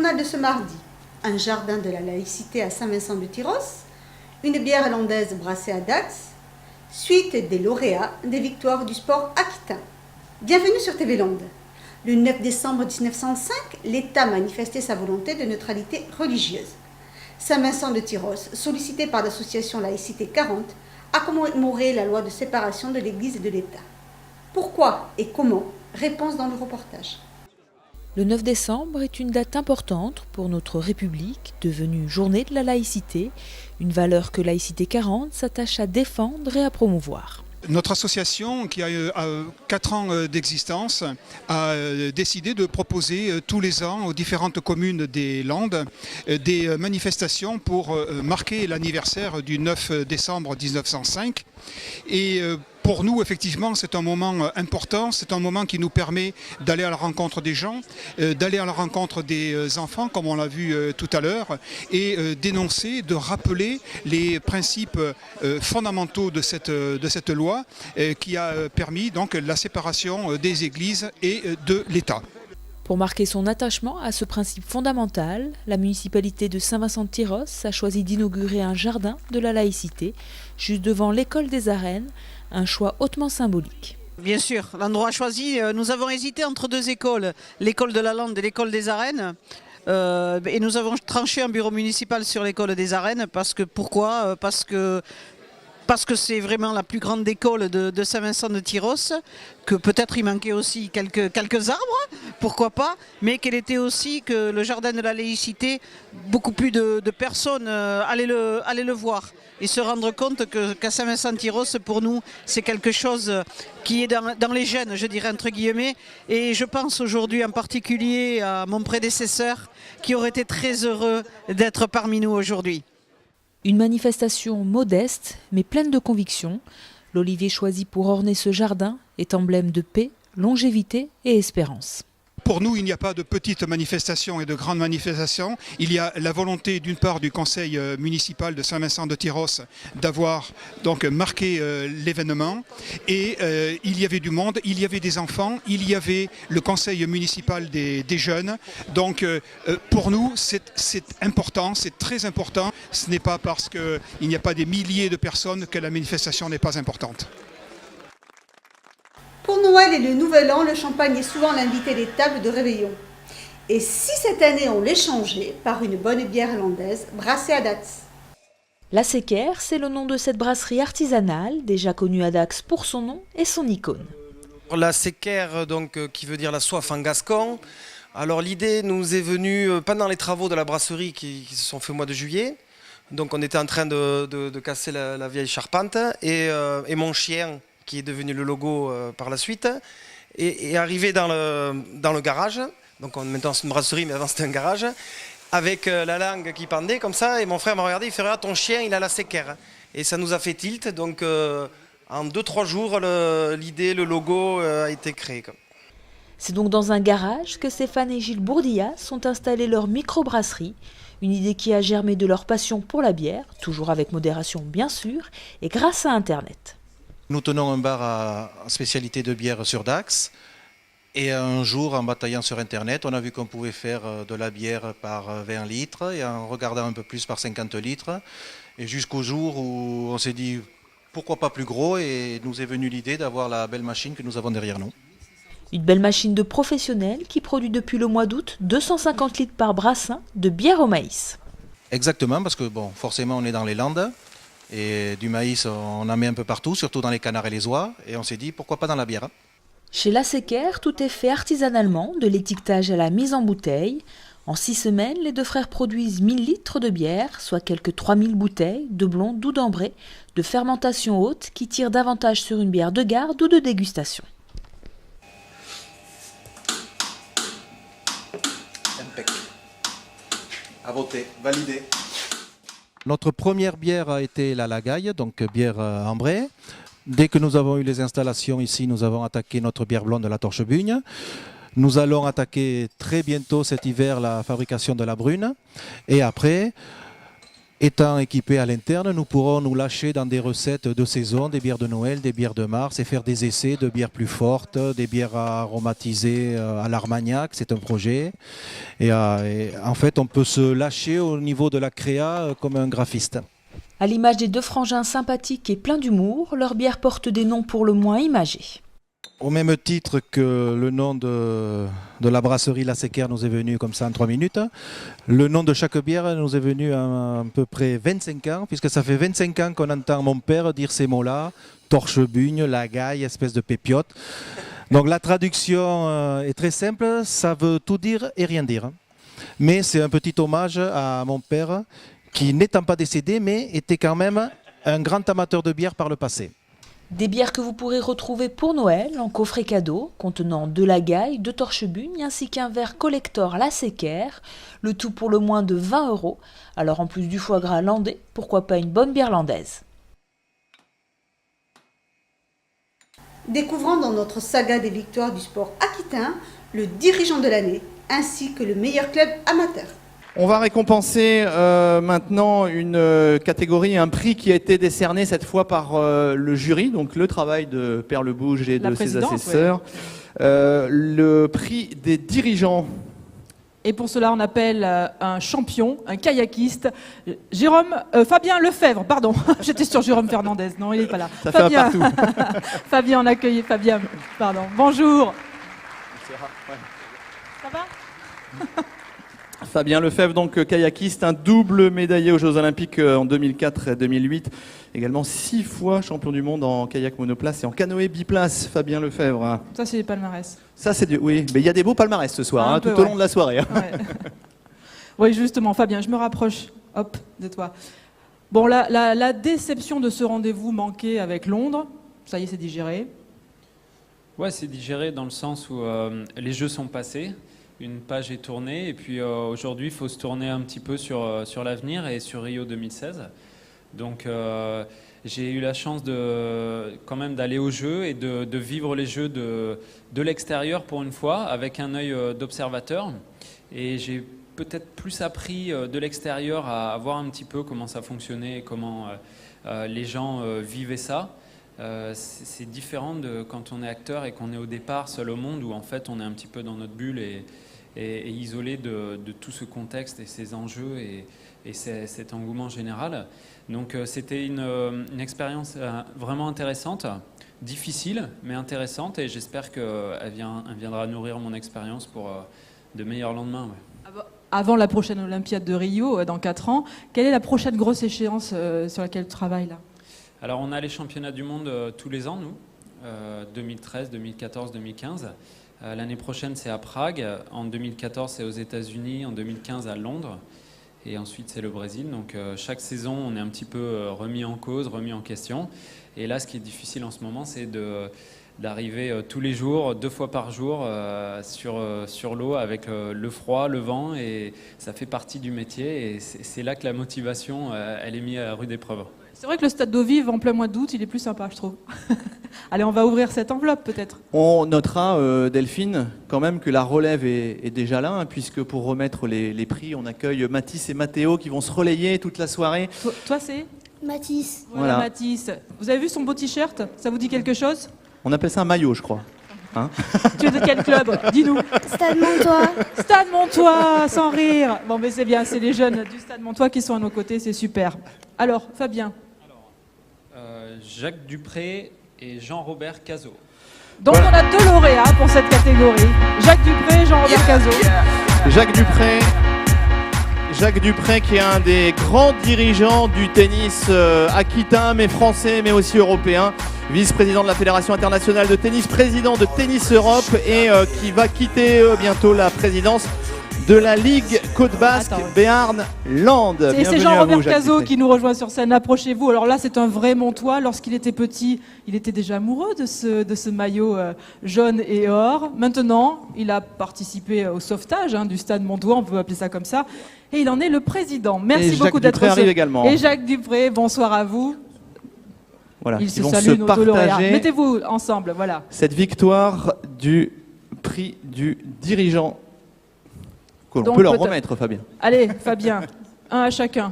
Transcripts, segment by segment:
journal de ce mardi. Un jardin de la laïcité à Saint-Vincent-de-Tyrosse, une bière hollandaise brassée à Dax, suite des lauréats des victoires du sport aquitain. Bienvenue sur TV Land. Le 9 décembre 1905, l'État manifestait sa volonté de neutralité religieuse. Saint-Vincent-de-Tyrosse, sollicité par l'association Laïcité 40, a commémoré la loi de séparation de l'Église et de l'État. Pourquoi et comment? Réponse dans le reportage. Le 9 décembre est une date importante pour notre République, devenue journée de la laïcité, une valeur que Laïcité 40 s'attache à défendre et à promouvoir. Notre association, qui a 4 ans d'existence, a décidé de proposer tous les ans aux différentes communes des Landes des manifestations pour marquer l'anniversaire du 9 décembre 1905. Et pour nous, effectivement, c'est un moment important, c'est un moment qui nous permet d'aller à la rencontre des gens, d'aller à la rencontre des enfants, comme on l'a vu tout à l'heure, et d'énoncer, de rappeler les principes fondamentaux de cette loi qui a permis donc la séparation des églises et de l'État. Pour marquer son attachement à ce principe fondamental, la municipalité de Saint-Vincent-de-Tyrosse a choisi d'inaugurer un jardin de la laïcité juste devant l'école des Arènes, un choix hautement symbolique. Bien sûr, l'endroit choisi, nous avons hésité entre 2 écoles, l'école de la Lande et l'école des Arènes. Et nous avons tranché un bureau municipal sur l'école des Arènes pourquoi ? Parce que c'est vraiment la plus grande école de Saint-Vincent-de-Tyrosse, que peut-être il manquait aussi quelques arbres, pourquoi pas, mais qu'elle était aussi que le jardin de la laïcité, beaucoup plus de personnes allaient le voir et se rendre compte qu'à Saint-Vincent-de-Tyrosse, pour nous, c'est quelque chose qui est dans les gènes, je dirais entre guillemets, et je pense aujourd'hui en particulier à mon prédécesseur qui aurait été très heureux d'être parmi nous aujourd'hui. Une manifestation modeste, mais pleine de conviction. L'olivier choisi pour orner ce jardin est emblème de paix, longévité et espérance. Pour nous, il n'y a pas de petites manifestations et de grandes manifestations. Il y a la volonté d'une part du conseil municipal de Saint-Vincent-de-Tyrosse d'avoir donc marqué l'événement. Et il y avait du monde, il y avait des enfants, il y avait le conseil municipal des jeunes. Donc pour nous, c'est important, c'est très important. Ce n'est pas parce qu'il n'y a pas des milliers de personnes que la manifestation n'est pas importante. Pour Noël et le Nouvel An, le champagne est souvent l'invité des tables de réveillon. Et si cette année on l'échangeait par une bonne bière hollandaise brassée à Dax? La Séquère, c'est le nom de cette brasserie artisanale, déjà connue à Dax pour son nom et son icône. La Séquère, donc, qui veut dire la soif en gascon. Alors l'idée nous est venue pendant les travaux de la brasserie qui se sont faits au mois de juillet. Donc on était en train de casser la vieille charpente et mon chien, qui est devenu le logo par la suite, est arrivé dans le garage. Donc maintenant c'est une brasserie, mais avant c'était un garage, avec la langue qui pendait comme ça, et mon frère m'a regardé, il fait « Regarde, ton chien, il a la Séquère ». Et ça nous a fait tilt, donc en 2-3 jours, l'idée, le logo a été créé. C'est donc dans un garage que Stéphane et Gilles Bourdillas sont installés leur microbrasserie, une idée qui a germé de leur passion pour la bière, toujours avec modération bien sûr, et grâce à Internet. Nous tenons un bar à spécialité de bière sur Dax. Et un jour, en bataillant sur Internet, on a vu qu'on pouvait faire de la bière par 20 litres et en regardant un peu plus par 50 litres. Et jusqu'au jour où on s'est dit pourquoi pas plus gros, et nous est venue l'idée d'avoir la belle machine que nous avons derrière nous. Une belle machine de professionnel qui produit depuis le mois d'août 250 litres par brassin de bière au maïs. Exactement, parce que bon, forcément on est dans les Landes. Et du maïs, on en met un peu partout, surtout dans les canards et les oies. Et on s'est dit, pourquoi pas dans la bière? Chez La Séquère, tout est fait artisanalement, de l'étiquetage à la mise en bouteille. En 6 semaines, les 2 frères produisent 1000 litres de bière, soit quelques 3000 bouteilles de blonde ou d'ambré, de fermentation haute, qui tirent davantage sur une bière de garde ou de dégustation. Impec. À voter, validé. Notre première bière a été la Lagaille, donc bière ambrée. Dès que nous avons eu les installations ici, nous avons attaqué notre bière blonde de la Torche-Bugne. Nous allons attaquer très bientôt cet hiver la fabrication de la brune. Et après, étant équipés à l'interne, nous pourrons nous lâcher dans des recettes de saison, des bières de Noël, des bières de mars et faire des essais de bières plus fortes, des bières aromatisées à l'Armagnac, c'est un projet. Et en fait, on peut se lâcher au niveau de la créa comme un graphiste. À l'image des deux frangins sympathiques et pleins d'humour, leur bière porte des noms pour le moins imagés. Au même titre que le nom de la brasserie La Séquère nous est venu comme ça en 3 minutes, le nom de chaque bière nous est venu à peu près 25 ans, puisque ça fait 25 ans qu'on entend mon père dire ces mots-là, torche-bugne, lagaille, espèce de pépiote. Donc la traduction est très simple, ça veut tout dire et rien dire. Mais c'est un petit hommage à mon père qui, n'étant pas décédé, mais était quand même un grand amateur de bière par le passé. Des bières que vous pourrez retrouver pour Noël en coffret cadeau, contenant 2 lagailles, 2 torche-bugne ainsi qu'un verre collector La Séquère, le tout pour le moins de 20 €. Alors en plus du foie gras landais, pourquoi pas une bonne bière landaise? Découvrons dans notre saga des victoires du sport aquitain le dirigeant de l'année ainsi que le meilleur club amateur. On va récompenser maintenant une catégorie, un prix qui a été décerné cette fois par le jury, donc le travail de Père Le Bouge et de ses assesseurs. Ouais. Le prix des dirigeants. Et pour cela, on appelle un champion, un kayakiste, Fabien Lefebvre, pardon. J'étais sur Jérôme Fernandez, non, il n'est pas là. Ça Fabien. Fait un partout. Fabien, on accueille Fabien, pardon. Bonjour. Ça va? Fabien Lefebvre, donc kayakiste, un double médaillé aux Jeux Olympiques en 2004 et 2008. Également 6 fois champion du monde en kayak monoplace et en canoë biplace, Fabien Lefebvre. Ça, c'est des palmarès. Ça, c'est oui, mais il y a des beaux palmarès ce soir, tout au long de la soirée. Ouais. Oui, justement, Fabien, je me rapproche, hop, de toi. Bon, la déception de ce rendez-vous manqué avec Londres, ça y est, c'est digéré. Ouais, c'est digéré dans le sens où les Jeux sont passés. Une page est tournée et puis aujourd'hui il faut se tourner un petit peu sur l'avenir et sur Rio 2016. Donc j'ai eu la chance quand même d'aller aux Jeux et de vivre les Jeux de l'extérieur pour une fois avec un œil d'observateur. Et j'ai peut-être plus appris de l'extérieur à voir un petit peu comment ça fonctionnait et comment les gens vivaient ça. C'est différent de quand on est acteur et qu'on est au départ seul au monde où en fait on est un petit peu dans notre bulle et isolé de tout ce contexte et ces enjeux et cet engouement général. Donc c'était une expérience vraiment intéressante, difficile mais intéressante et j'espère qu'elle viendra nourrir mon expérience pour de meilleurs lendemains. Ouais. Avant la prochaine Olympiade de Rio, dans 4 ans, quelle est la prochaine grosse échéance sur laquelle tu travailles là? Alors on a les championnats du monde tous les ans, nous, 2013, 2014, 2015. L'année prochaine, c'est à Prague. En 2014, c'est aux États-Unis. En 2015, à Londres. Et ensuite, c'est le Brésil. Donc, chaque saison, on est un petit peu remis en cause, remis en question. Et là, ce qui est difficile en ce moment, c'est d'arriver tous les jours, 2 fois par jour, sur l'eau avec le froid, le vent. Et ça fait partie du métier. Et c'est là que la motivation, elle est mise à rude épreuve. C'est vrai que le stade d'eau vive en plein mois d'août, il est plus sympa, je trouve. Allez, on va ouvrir cette enveloppe peut-être. On notera, Delphine, quand même que la relève est déjà là, hein, puisque pour remettre les prix, on accueille Mathis et Mathéo qui vont se relayer toute la soirée. Toi, c'est Mathis. Voilà, Mathis. Vous avez vu son beau t-shirt? Ça vous dit quelque chose? On appelle ça un maillot, je crois. Hein? Tu es de quel club? Dis-nous. Stade Montois. Stade Montois, sans rire. Bon, mais c'est bien, c'est les jeunes du Stade Montois qui sont à nos côtés, c'est super. Alors, Fabien. Jacques Dupré et Jean-Robert Cazot. Donc on a 2 lauréats pour cette catégorie. Jacques Dupré et Jean-Robert Cazot. Jacques Dupré qui est un des grands dirigeants du tennis aquitain, mais français, mais aussi européen. Vice-président de la Fédération internationale de tennis, président de Tennis Europe et qui va quitter bientôt la présidence de la Ligue Côte Basque Béarn-Land. Et c'est Jean-Robert Cazot qui nous rejoint sur scène. Approchez-vous. Alors là, c'est un vrai Montois. Lorsqu'il était petit, il était déjà amoureux de ce maillot jaune et or. Maintenant, il a participé au sauvetage du stade Montois, on peut appeler ça comme ça. Et il en est le président. Merci beaucoup d'être là. Également. Et Jacques Dupré, bonsoir à vous. Voilà, ils se saluent, nos deux lauréats. Mettez-vous ensemble, voilà. Cette victoire du prix du dirigeant. On peut leur remettre, Fabien. Allez, Fabien, un à chacun.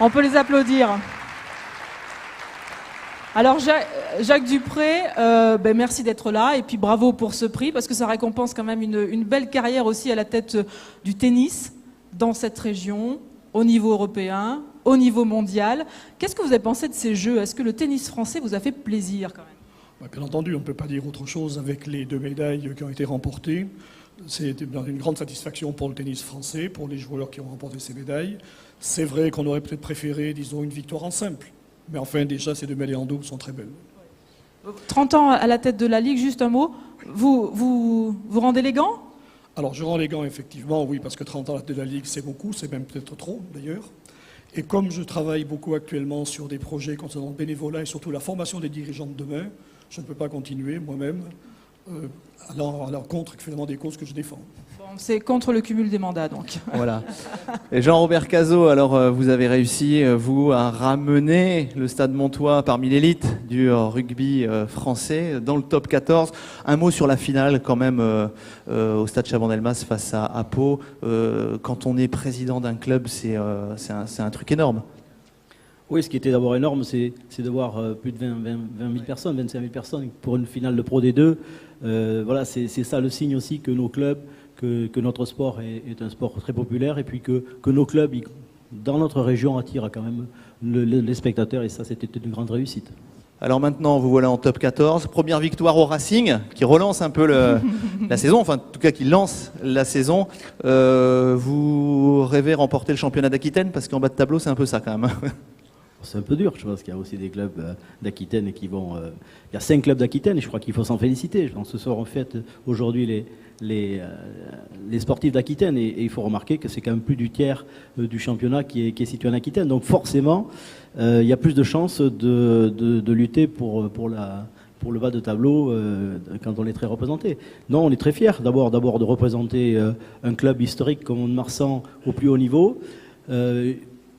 On peut les applaudir. Alors Jacques Dupré, merci d'être là et puis bravo pour ce prix parce que ça récompense quand même une belle carrière aussi à la tête du tennis dans cette région, au niveau européen, au niveau mondial. Qu'est-ce que vous avez pensé de ces Jeux? Est-ce que le tennis français vous a fait plaisir quand même? Bien entendu, on ne peut pas dire autre chose avec les 2 médailles qui ont été remportées. C'est une grande satisfaction pour le tennis français, pour les joueurs qui ont remporté ces médailles. C'est vrai qu'on aurait peut-être préféré, disons, une victoire en simple. Mais enfin, déjà, ces 2 médailles en double sont très belles. 30 ans à la tête de la Ligue, juste un mot. Vous rendez les gants? Alors, je rends les gants, effectivement, oui, parce que 30 ans à la tête de la Ligue, c'est beaucoup, c'est même peut-être trop, d'ailleurs. Et comme je travaille beaucoup actuellement sur des projets concernant le bénévolat et surtout la formation des dirigeants de demain, je ne peux pas continuer moi-même allant à l'encontre finalement des causes que je défends. Bon, c'est contre le cumul des mandats donc. Voilà. Et Jean-Robert Cazot, alors vous avez réussi, vous, à ramener le Stade Montois parmi l'élite du rugby français dans le top 14. Un mot sur la finale quand même au Stade Chaban-Delmas face à Pau. Quand on est président d'un club, c'est un truc énorme. Oui, ce qui était d'abord énorme, c'est de voir plus de 20 000 personnes, 25 000 personnes pour une finale de Pro D2. Voilà, c'est ça le signe aussi que nos clubs, que notre sport est un sport très populaire et puis que nos clubs dans notre région attirent quand même les spectateurs et ça c'était une grande réussite. Alors maintenant, vous voilà en top 14. Première victoire au Racing, qui relance un peu la saison, enfin en tout cas qui lance la saison. Vous rêvez remporter le championnat d'Aquitaine, parce qu'en bas de tableau, c'est un peu ça quand même. C'est un peu dur, je pense qu'il y a aussi des clubs d'Aquitaine qui vont... il y a 5 clubs d'Aquitaine et je crois qu'il faut s'en féliciter. Je pense que ce soir, en fait, aujourd'hui, les sportifs d'Aquitaine et il faut remarquer que c'est quand même plus du tiers du championnat qui est situé en Aquitaine. Donc forcément, il y a plus de chances de lutter pour le bas de tableau quand on est très représenté. Non, on est très fiers d'abord de représenter un club historique comme Mont-de-Marsan au plus haut niveau.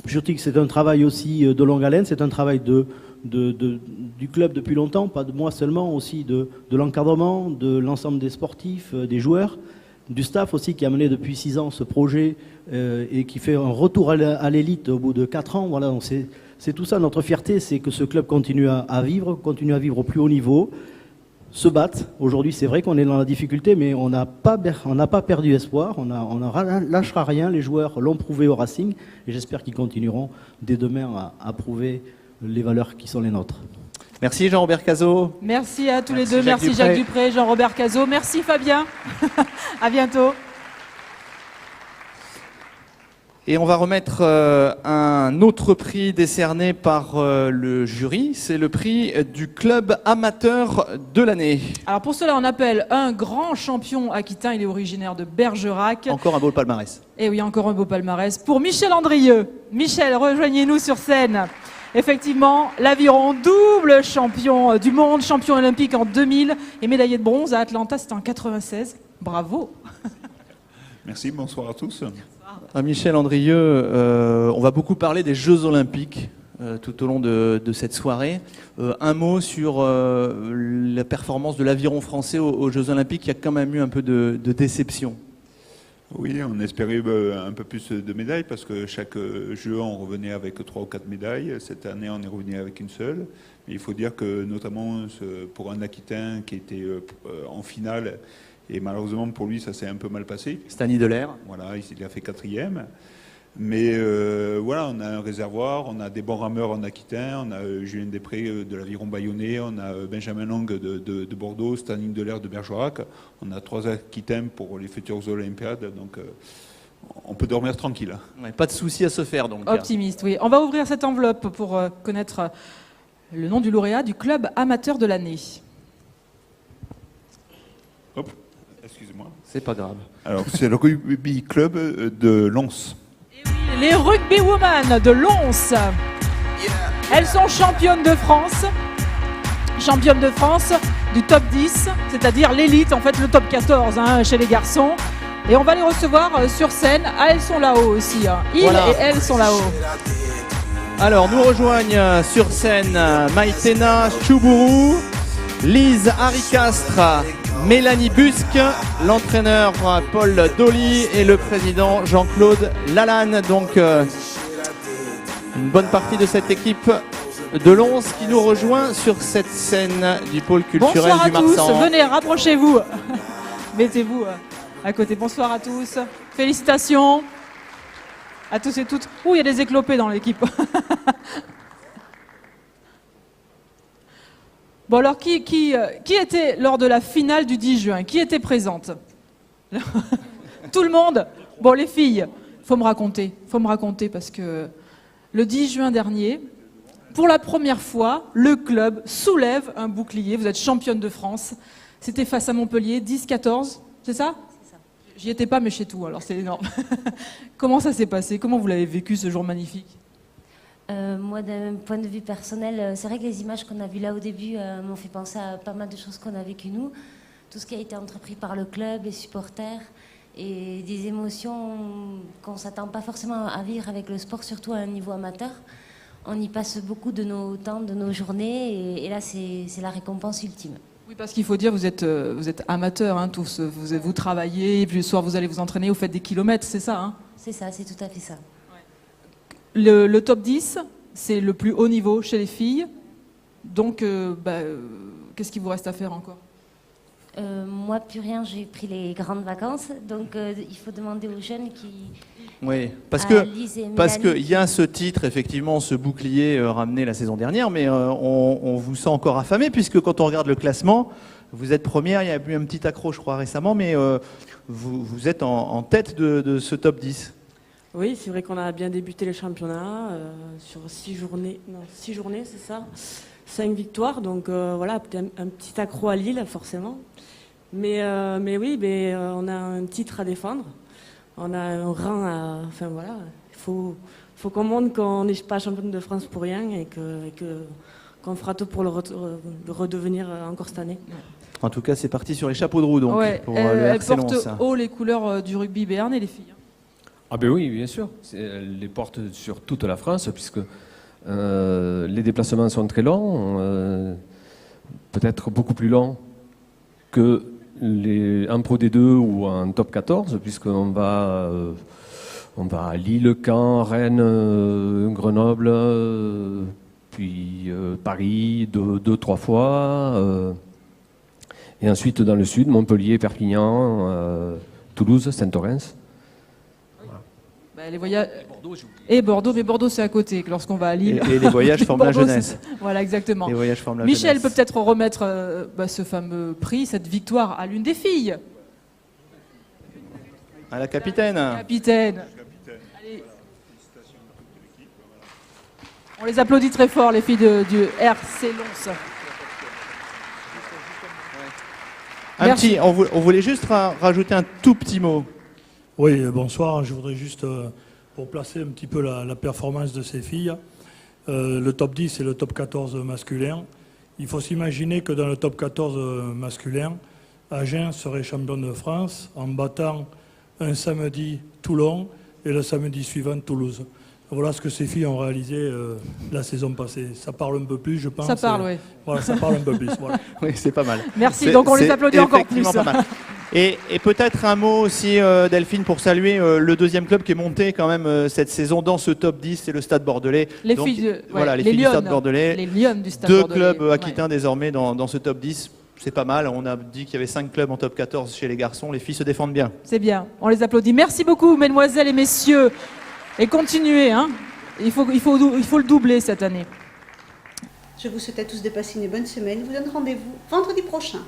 Je dis que c'est un travail aussi de longue haleine, c'est un travail du club depuis longtemps, pas de moi seulement, aussi de l'encadrement, de l'ensemble des sportifs, des joueurs, du staff aussi qui a mené depuis 6 ans ce projet et qui fait un retour à l'élite au bout de 4 ans. Voilà, c'est tout ça, notre fierté, c'est que ce club continue à vivre au plus haut niveau, se battent. Aujourd'hui, c'est vrai qu'on est dans la difficulté, mais on n'a pas perdu espoir, on ne lâchera rien. Les joueurs l'ont prouvé au Racing et j'espère qu'ils continueront dès demain à prouver les valeurs qui sont les nôtres. Merci Jean-Robert Cazot. Merci à tous les deux. Merci Jacques Dupré, Jean-Robert Cazot. Merci Fabien. À bientôt. Et on va remettre un autre prix décerné par le jury. C'est le prix du club amateur de l'année. Alors pour cela, on appelle un grand champion aquitain. Il est originaire de Bergerac. Encore un beau palmarès. Et oui, encore un beau palmarès pour Michel Andrieux. Michel, rejoignez-nous sur scène. Effectivement, l'aviron, double champion du monde, champion olympique en 2000 et médaillé de bronze à Atlanta, c'était en 96. Bravo. Merci, bonsoir à tous. Michel Andrieux, on va beaucoup parler des Jeux Olympiques tout au long de cette soirée. Un mot sur la performance de l'aviron français aux Jeux Olympiques. Il y a quand même eu un peu de déception. Oui, on espérait un peu plus de médailles parce que chaque jeu, on revenait avec 3 ou 4 médailles. Cette année, on est revenu avec une seule. Mais il faut dire que notamment pour un Aquitain qui était en finale, et malheureusement pour lui, ça s'est un peu mal passé. Stani Delair. Voilà, il a fait 4e. Mais voilà, on a un réservoir, on a des bons rameurs en Aquitain, on a Julien Després de l'Aviron Bayonnais, on a Benjamin Long de Bordeaux, Stanin Delair de Bergerac. On a 3 Aquitains pour les futures Olympiades, donc on peut dormir tranquille. Ouais, pas de souci à se faire donc. Optimiste, oui. On va ouvrir cette enveloppe pour connaître le nom du lauréat du club amateur de l'année. Hop, excusez-moi. C'est pas grave. Alors c'est le rugby club de Lons. Les rugby women de Lons. Elles sont championnes de France. Championnes de France du top 10, c'est-à-dire l'élite, en fait le top 14 chez les garçons. Et on va les recevoir sur scène. Ah, elles sont là-haut aussi. Ils et elles sont là-haut. Alors nous rejoignent sur scène Maïtena Choubourou, Lise Haricastre, Mélanie Busque, l'entraîneur Paul Dolly et le président Jean-Claude Lalanne. Donc une bonne partie de cette équipe de Lons qui nous rejoint sur cette scène du pôle culturel Bonsoir à du Marsan. tous, venez, rapprochez-vous. Mettez-vous à côté. Bonsoir à tous. Félicitations à tous et toutes. Ouh, il y a des éclopés dans l'équipe. Bon alors, qui était lors de la finale du 10 juin? Qui était présente? Tout le monde? Bon, les filles, faut me raconter parce que le 10 juin dernier, pour la première fois, le club soulève un bouclier. Vous êtes championne de France. C'était face à Montpellier, 10-14, c'est ça? C'est ça. J'y étais pas, mais chez tout, alors c'est énorme. Comment ça s'est passé? Comment vous l'avez vécu ce jour magnifique? Moi, d'un point de vue personnel, c'est vrai que les images qu'on a vues là au début m'ont fait penser à pas mal de choses qu'on a vécues nous. Tout ce qui a été entrepris par le club, les supporters, et des émotions qu'on ne s'attend pas forcément à vivre avec le sport, surtout à un niveau amateur. On y passe beaucoup de nos temps, de nos journées, et là, c'est la récompense ultime. Oui, parce qu'il faut dire, vous êtes amateurs, hein, tous. Vous travaillez, et puis le soir, vous allez vous entraîner, vous faites des kilomètres, c'est ça, hein? C'est ça, c'est tout à fait ça. Le top 10, c'est le plus haut niveau chez les filles. Donc, qu'est-ce qu'il vous reste à faire encore? Moi, plus rien, j'ai pris les grandes vacances. Donc, il faut demander aux jeunes qui... Oui, parce qu'il y a ce titre, effectivement, ce bouclier ramené la saison dernière, mais on vous sent encore affamé, puisque quand on regarde le classement, vous êtes première, il y a eu un petit accroc, je crois, récemment, mais vous êtes en tête de ce top 10. Oui, c'est vrai qu'on a bien débuté le championnat sur 6 journées, c'est ça, 5 victoires, donc voilà, un petit accroc à Lille, forcément. Mais oui, on a un titre à défendre, on a un rang à... Enfin voilà, il faut qu'on montre qu'on n'est pas championne de France pour rien et qu'on fera tout pour le redevenir encore cette année. En tout cas, c'est parti sur les chapeaux de roue, donc, ouais, pour le elles RC Lens. portent haut les couleurs du rugby béarnais, les filles. Ah ben oui, bien sûr. Elle les porte sur toute la France, puisque les déplacements sont très longs, peut-être beaucoup plus longs que en Pro D2 ou en Top 14, puisqu'on va à Lille, Caen, Rennes, Grenoble, puis Paris 2-3 fois, et ensuite dans le sud, Montpellier, Perpignan, Toulouse, Saint-Orens. Les voyages... Et Bordeaux, mais Bordeaux c'est à côté, lorsqu'on va à Lille. Et les voyages forment la jeunesse. Voilà, exactement. Les voyages forment la Michel jeunesse. peut peut-être remettre ce fameux prix, cette victoire à l'une des filles. À la capitaine. Capitaine. Allez. On les applaudit très fort, les filles du RC Lens. On voulait juste rajouter un tout petit mot. Oui, bonsoir. Je voudrais juste, pour placer un petit peu la performance de ces filles, le top 10 et le top 14 masculin. Il faut s'imaginer que dans le top 14 masculin, Agen serait champion de France en battant un samedi Toulon et le samedi suivant Toulouse. Voilà ce que ces filles ont réalisé la saison passée. Ça parle un peu plus, je pense. Ça parle, oui. Voilà, ça parle un peu plus. Voilà. Oui, c'est pas mal. Merci, donc on les applaudit encore plus. Pas mal. Et peut-être un mot aussi, Delphine, pour saluer le deuxième club qui est monté quand même cette saison dans ce top 10, c'est le Stade Bordelais. Les donc, filles, voilà, les filles du Stade Bordelais. Les Lionnes du Stade Deux Bordelais. clubs aquitains désormais dans ce top 10. C'est pas mal. On a dit qu'il y avait 5 clubs en top 14 chez les garçons. Les filles se défendent bien. C'est bien. On les applaudit. Merci beaucoup, mesdemoiselles et messieurs. Et continuez, hein. Il faut le doubler cette année. Je vous souhaite à tous de passer une bonne semaine. Je vous donne rendez-vous vendredi prochain.